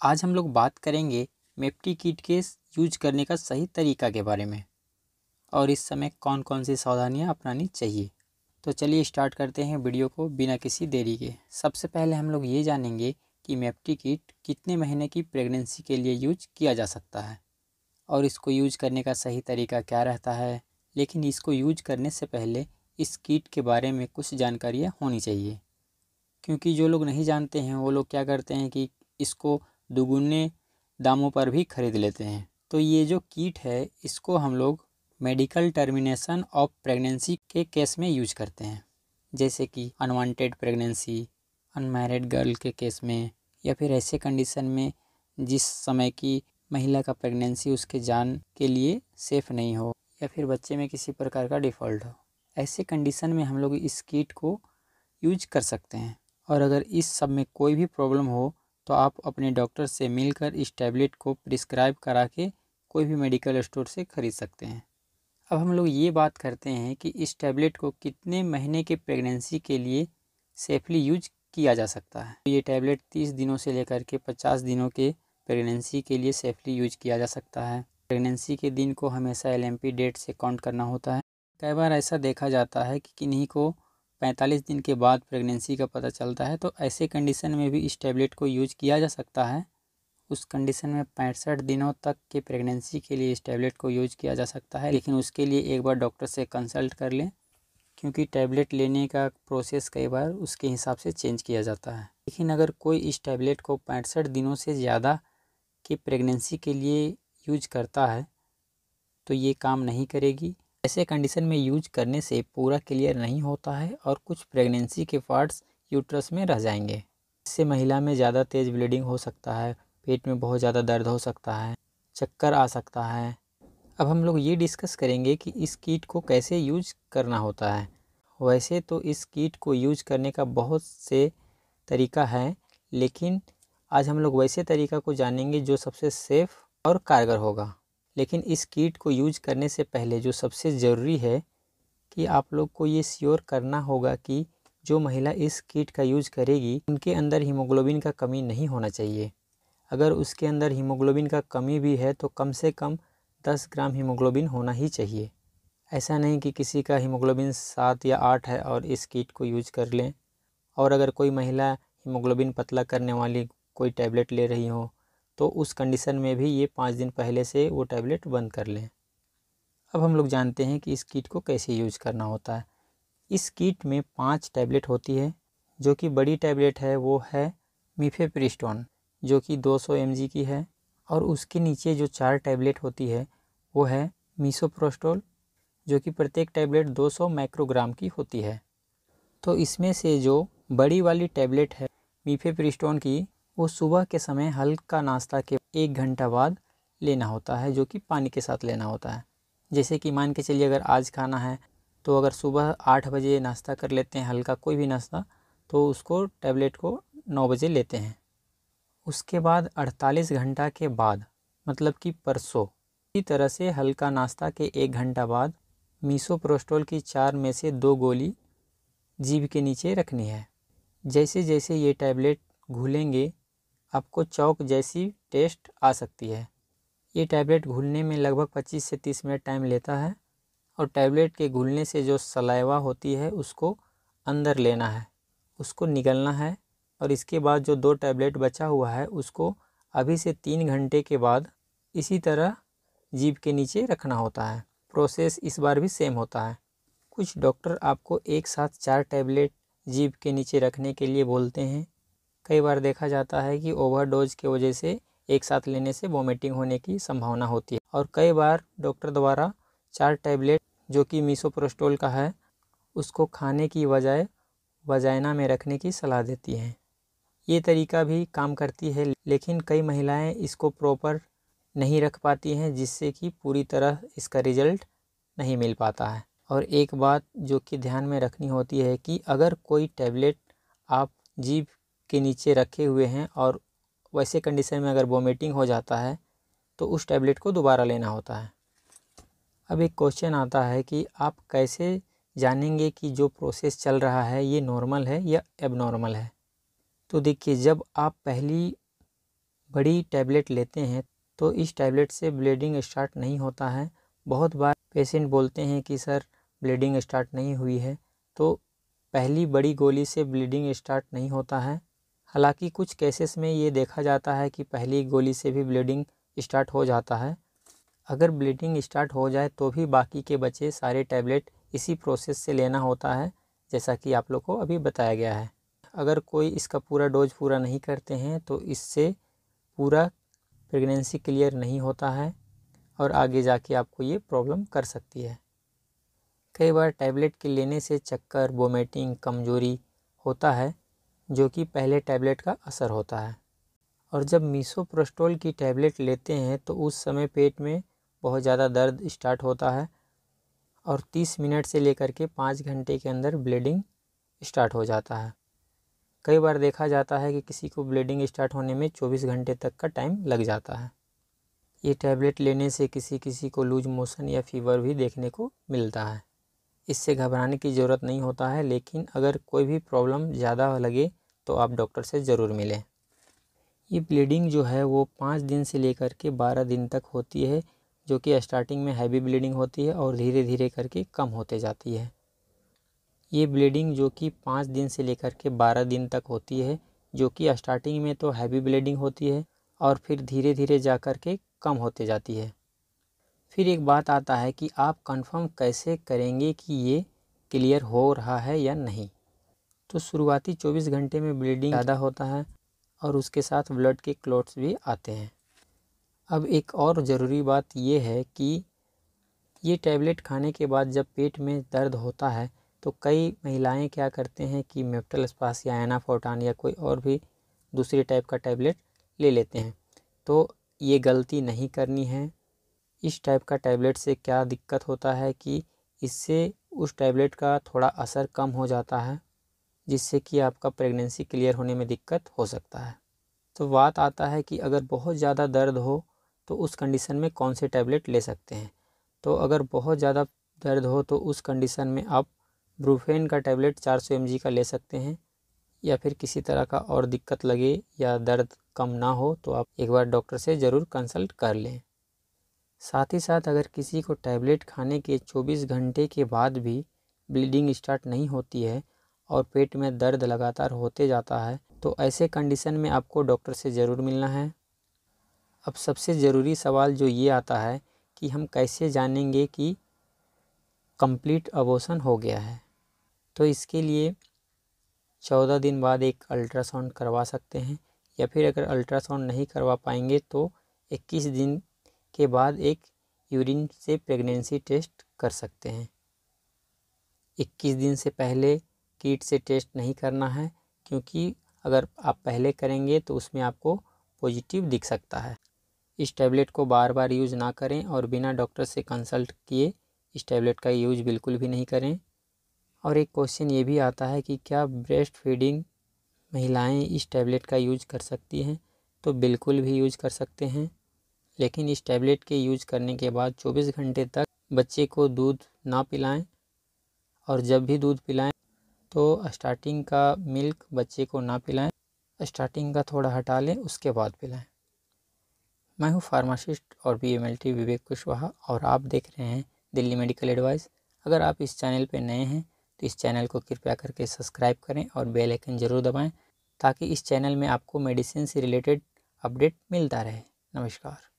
आज हम लोग बात करेंगे मेप्टी किट के यूज करने का सही तरीका के बारे में और इस समय कौन कौन सी सावधानियां अपनानी चाहिए। तो चलिए स्टार्ट करते हैं वीडियो को बिना किसी देरी के। सबसे पहले हम लोग ये जानेंगे कि मेप्टी किट कितने महीने की प्रेगनेंसी के लिए यूज किया जा सकता है और इसको यूज करने का सही तरीका क्या रहता है। लेकिन इसको यूज करने से पहले इस किट के बारे में कुछ जानकारियाँ होनी चाहिए, क्योंकि जो लोग नहीं जानते हैं वो लोग क्या करते हैं कि इसको दुगुने दामों पर भी खरीद लेते हैं। तो ये जो किट है इसको हम लोग मेडिकल टर्मिनेशन ऑफ प्रेगनेंसी के केस में यूज करते हैं, जैसे कि अनवांटेड प्रेगनेंसी, अनमैरिड गर्ल के केस में, या फिर ऐसे कंडीशन में जिस समय की महिला का प्रेगनेंसी उसके जान के लिए सेफ नहीं हो, या फिर बच्चे में किसी प्रकार का डिफ़ॉल्ट हो। ऐसे कंडीशन में हम लोग इस किट को यूज कर सकते हैं। और अगर इस सब में कोई भी प्रॉब्लम हो तो आप अपने डॉक्टर से मिलकर इस टैबलेट को प्रिस्क्राइब करा के कोई भी मेडिकल स्टोर से ख़रीद सकते हैं। अब हम लोग ये बात करते हैं कि इस टैबलेट को कितने महीने के प्रेगनेंसी के लिए सेफली यूज किया जा सकता है। ये टैबलेट 30 दिनों से लेकर के 50 दिनों के प्रेगनेंसी के लिए सेफली यूज किया जा सकता है। प्रेगनेंसी के दिन को हमेशा LMP डेट से काउंट करना होता है। कई बार ऐसा देखा जाता है कि किन्हीं को 45 दिन के बाद प्रेगनेंसी का पता चलता है, तो ऐसे कंडीशन में भी इस टैबलेट को यूज किया जा सकता है। उस कंडीशन में 65 दिनों तक के प्रेगनेंसी के लिए इस टैबलेट को यूज किया जा सकता है, लेकिन उसके लिए एक बार डॉक्टर से कंसल्ट कर लें, क्योंकि टैबलेट लेने का प्रोसेस कई बार उसके हिसाब से चेंज किया जाता है। लेकिन अगर कोई इस टैबलेट को 65 दिनों से ज़्यादा की प्रेगनेंसी के लिए यूज करता है तो ये काम नहीं करेगी। ऐसे कंडीशन में यूज करने से पूरा क्लियर नहीं होता है और कुछ प्रेगनेंसी के पार्ट्स यूट्रस में रह जाएंगे। इससे महिला में ज़्यादा तेज़ ब्लीडिंग हो सकता है, पेट में बहुत ज़्यादा दर्द हो सकता है, चक्कर आ सकता है। अब हम लोग ये डिस्कस करेंगे कि इस किट को कैसे यूज करना होता है। वैसे तो इस किट को यूज करने का बहुत से तरीका है, लेकिन आज हम लोग वैसे तरीका को जानेंगे जो सबसे सेफ और कारगर होगा। लेकिन इस किट को यूज करने से पहले जो सबसे ज़रूरी है कि आप लोग को ये श्योर करना होगा कि जो महिला इस किट का यूज करेगी उनके अंदर हीमोग्लोबिन का कमी नहीं होना चाहिए। अगर उसके अंदर हीमोग्लोबिन का कमी भी है तो कम से कम 10 ग्राम हीमोग्लोबिन होना ही चाहिए। ऐसा नहीं कि किसी का हीमोग्लोबिन 7 या 8 है और इस किट को यूज कर लें। और अगर कोई महिला हीमोग्लोबिन पतला करने वाली कोई टैबलेट ले रही हो तो उस कंडीशन में भी ये 5 दिन पहले से वो टैबलेट बंद कर लें। अब हम लोग जानते हैं कि इस किट को कैसे यूज करना होता है। इस किट में 5 टैबलेट होती है। जो कि बड़ी टैबलेट है वो है मीफेप्रिस्टोन, जो कि 200 mg की है, और उसके नीचे जो 4 टैबलेट होती है वो है मिसोप्रोस्टोल, जो कि प्रत्येक टैबलेट 200 माइक्रोग्राम की होती है। तो इसमें से जो बड़ी वाली टैबलेट है मीफेप्रिस्टोन की, वो सुबह के समय हल्का नाश्ता के 1 घंटा बाद लेना होता है, जो कि पानी के साथ लेना होता है। जैसे कि मान के चलिए अगर आज खाना है तो अगर सुबह 8 बजे नाश्ता कर लेते हैं हल्का कोई भी नाश्ता, तो उसको टैबलेट को 9 बजे लेते हैं। उसके बाद 48 घंटा के बाद, मतलब कि परसों, इसी तरह से हल्का नाश्ता के 1 घंटा बाद मिसोप्रोस्टोल की 4 में से 2 गोली जीभ के नीचे रखनी है। जैसे जैसे ये टैबलेट घुलेंगे आपको चौक जैसी टेस्ट आ सकती है। ये टैबलेट घुलने में लगभग 25 से 30 मिनट टाइम लेता है, और टैबलेट के घुलने से जो सलाइवा होती है उसको अंदर लेना है, उसको निगलना है, और इसके बाद जो 2 टैबलेट बचा हुआ है उसको अभी से 3 घंटे के बाद इसी तरह जीभ के नीचे रखना होता है। प्रोसेस इस बार भी सेम होता है। कुछ डॉक्टर आपको एक साथ 4 टैबलेट जीभ के नीचे रखने के लिए बोलते हैं। कई बार देखा जाता है कि ओवरडोज की वजह से एक साथ लेने से वोमिटिंग होने की संभावना होती है, और कई बार डॉक्टर द्वारा 4 टैबलेट जो कि मिसोप्रोस्टोल का है उसको खाने की बजाय वजाइना में रखने की सलाह देती हैं। ये तरीका भी काम करती है, लेकिन कई महिलाएं इसको प्रॉपर नहीं रख पाती हैं, जिससे कि पूरी तरह इसका रिजल्ट नहीं मिल पाता है। और एक बात जो कि ध्यान में रखनी होती है कि अगर कोई टैबलेट आप जीभ के नीचे रखे हुए हैं और वैसे कंडीशन में अगर वोमिटिंग हो जाता है तो उस टैबलेट को दोबारा लेना होता है। अब एक क्वेश्चन आता है कि आप कैसे जानेंगे कि जो प्रोसेस चल रहा है ये नॉर्मल है या एबनॉर्मल है। तो देखिए, जब आप पहली बड़ी टैबलेट लेते हैं तो इस टैबलेट से ब्लीडिंग स्टार्ट नहीं होता है। बहुत बार पेशेंट बोलते हैं कि सर ब्लीडिंग स्टार्ट नहीं हुई है, तो पहली बड़ी गोली से ब्लीडिंग स्टार्ट नहीं होता है। हालांकि कुछ केसेस में ये देखा जाता है कि पहली गोली से भी ब्लीडिंग स्टार्ट हो जाता है। अगर ब्लीडिंग स्टार्ट हो जाए तो भी बाकी के बचे सारे टैबलेट इसी प्रोसेस से लेना होता है, जैसा कि आप लोग को अभी बताया गया है। अगर कोई इसका पूरा डोज पूरा नहीं करते हैं तो इससे पूरा प्रेगनेंसी क्लियर नहीं होता है और आगे जाके आपको ये प्रॉब्लम कर सकती है। कई बार टैबलेट के लेने से चक्कर, वोमिटिंग, कमजोरी होता है, जो कि पहले टैबलेट का असर होता है। और जब मीसोप्रोस्टोल की टैबलेट लेते हैं तो उस समय पेट में बहुत ज़्यादा दर्द स्टार्ट होता है और 30 मिनट से लेकर के 5 घंटे के अंदर ब्लीडिंग स्टार्ट हो जाता है। कई बार देखा जाता है कि किसी को ब्लीडिंग स्टार्ट होने में 24 घंटे तक का टाइम लग जाता है। ये टैबलेट लेने से किसी को लूज मोशन या फीवर भी देखने को मिलता है। इससे घबराने की ज़रूरत नहीं होता है, लेकिन अगर कोई भी प्रॉब्लम ज़्यादा लगे तो आप डॉक्टर से ज़रूर मिलें। ये ब्लीडिंग जो है वो 5 दिन से लेकर के 12 दिन तक होती है, जो कि स्टार्टिंग में हैवी ब्लीडिंग होती है और धीरे धीरे करके कम होते जाती है। ये ब्लीडिंग जो कि 5 दिन से लेकर के 12 दिन तक होती है, जो कि स्टार्टिंग में तो हैवी ब्लीडिंग होती है और फिर धीरे धीरे जा कर के कम होते जाती है। फिर एक बात आता है कि आप कंफर्म कैसे करेंगे कि ये क्लियर हो रहा है या नहीं। तो शुरुआती 24 घंटे में ब्लीडिंग ज़्यादा होता है और उसके साथ ब्लड के क्लॉट्स भी आते हैं। अब एक और ज़रूरी बात ये है कि ये टैबलेट खाने के बाद जब पेट में दर्द होता है तो कई महिलाएं क्या करते हैं कि मेफ्टलस्पास या एनाफोर्टान या कोई और भी दूसरे टाइप का टैबलेट ले लेते हैं। तो ये गलती नहीं करनी है। इस टाइप का टैबलेट से क्या दिक्कत होता है कि इससे उस टैबलेट का थोड़ा असर कम हो जाता है, जिससे कि आपका प्रेगनेंसी क्लियर होने में दिक्कत हो सकता है। तो बात आता है कि अगर बहुत ज़्यादा दर्द हो तो उस कंडीशन में कौन से टैबलेट ले सकते हैं। तो अगर बहुत ज़्यादा दर्द हो तो उस कंडीशन में आप ब्रूफेन का टैबलेट 400 mg का ले सकते हैं, या फिर किसी तरह का और दिक्कत लगे या दर्द कम ना हो तो आप एक बार डॉक्टर से ज़रूर कंसल्ट कर लें। साथ ही साथ अगर किसी को टैबलेट खाने के 24 घंटे के बाद भी ब्लीडिंग स्टार्ट नहीं होती है और पेट में दर्द लगातार होते जाता है, तो ऐसे कंडीशन में आपको डॉक्टर से ज़रूर मिलना है। अब सबसे ज़रूरी सवाल जो ये आता है कि हम कैसे जानेंगे कि कंप्लीट अबॉर्शन हो गया है। तो इसके लिए 14 दिन बाद एक अल्ट्रासाउंड करवा सकते हैं, या फिर अगर अल्ट्रासाउंड नहीं करवा पाएंगे तो 21 दिन के बाद एक यूरिन से प्रेगनेंसी टेस्ट कर सकते हैं। 21 दिन से पहले किट से टेस्ट नहीं करना है, क्योंकि अगर आप पहले करेंगे तो उसमें आपको पॉजिटिव दिख सकता है। इस टैबलेट को बार बार यूज़ ना करें और बिना डॉक्टर से कंसल्ट किए इस टैबलेट का यूज बिल्कुल भी नहीं करें। और एक क्वेश्चन ये भी आता है कि क्या ब्रेस्ट फीडिंग महिलाएं इस टैबलेट का यूज कर सकती हैं। तो बिल्कुल भी यूज कर सकते हैं, लेकिन इस टैबलेट के यूज करने के बाद 24 घंटे तक बच्चे को दूध ना पिलाएं, और जब भी दूध पिलाएं तो स्टार्टिंग का मिल्क बच्चे को ना पिलाएं, स्टार्टिंग का थोड़ा हटा लें उसके बाद पिलाएं। मैं हूं फार्मासिस्ट और BMLT विवेक कुशवाहा और आप देख रहे हैं दिल्ली मेडिकल एडवाइस। अगर आप इस चैनल पर नए हैं तो इस चैनल को कृपया करके सब्सक्राइब करें और बेल आइकन ज़रूर दबाएं, ताकि इस चैनल में आपको मेडिसिन से रिलेटेड अपडेट मिलता रहे। नमस्कार।